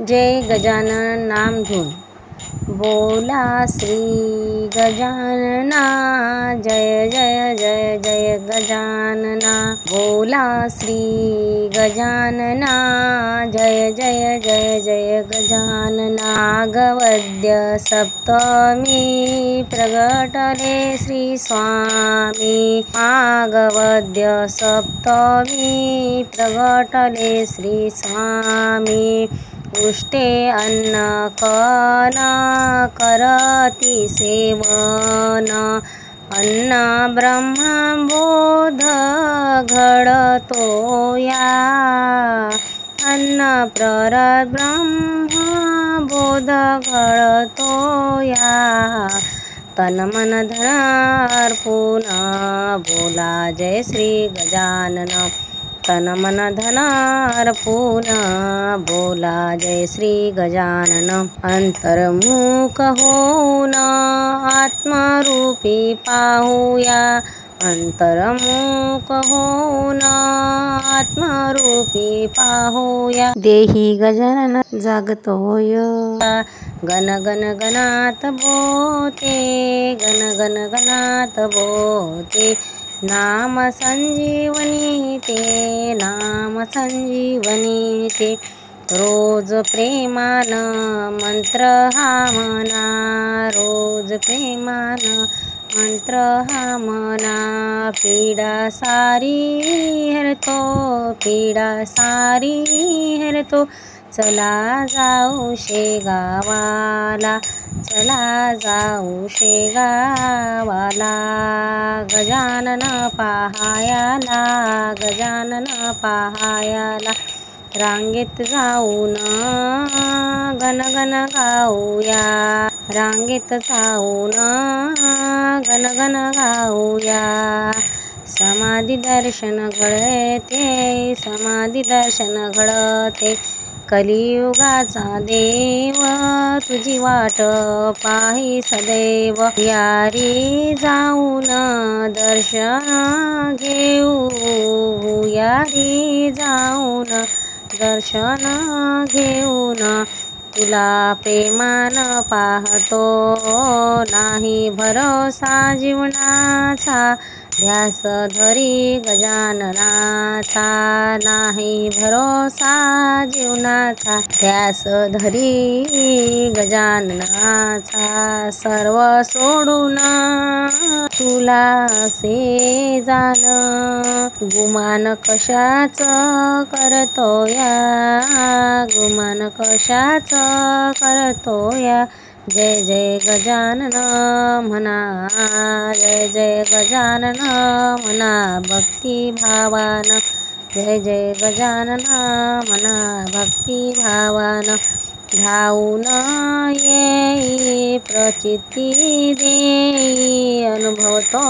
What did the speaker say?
जय गजानन नाम धून बोला श्री गजानना। जय जय जय जय गजानना बोला श्री गजानना। जय जय जय जय गजानना। गवद्य सप्तमी प्रगटले श्री स्वामी। गवद्य सप्तमी प्रगटले श्री स्वामी। उष्टे अन्न कन करती सेवन। अन्न ब्रह्मबोध घडतो या। अन्न परब्रह्म बोध घडतो या। तन मन धन अर्पून बोला जय श्री गजानन। तन मन धन अर्पून बोला जय श्री गजानन। अंतर्मुख होऊन आत्मरूपी पाहूया। अंतर्मुख होऊन आत्मरूपी पाहूया। देही गजानन जागतोय। गण गण गणात बोते। गण गण गणात बोते। नाम संजीवनी ते। नाम संजीवनी ते। रोज प्रेमान मंत्र हा म्हणा। रोज प्रेमान मंत्र हा म्हणा। पीडा सारी हरतो। पीडा सारी हरतो। चला जाऊ शेगावाला। चला जाऊ शेगावाला। गजानन पाहायाला। गजानन पाहायाला। रांगेत जाऊन गणगण गाऊया। रांगेत जाऊन गणगण गाऊया। समाधी दर्शन घडते। समाधी दर्शन घडते। कलियुगाचा देव तुझी वाट पाही सदैव। यारी जाऊन दर्शन घेऊ। यारी जाऊन दर्शन घेऊन तुला प्रेमान पाहतो। नाही भरोसा जीवनाचा ध्यास धरी गजाननाचा। नाही भरोसा जीवनाचा ध्यास धरी गजाननाचा। सर्व सोडून तुला असे जाण गुमान कशाच करतोया। गुमान कशाच करतोया। जय जय गजानन म्हणा। जय जय गजानन म्हणा भक्ती भावान। जय जय गजानन म्हणा भक्ती भावान। धावून येई प्रचिती देई अनुभवतो।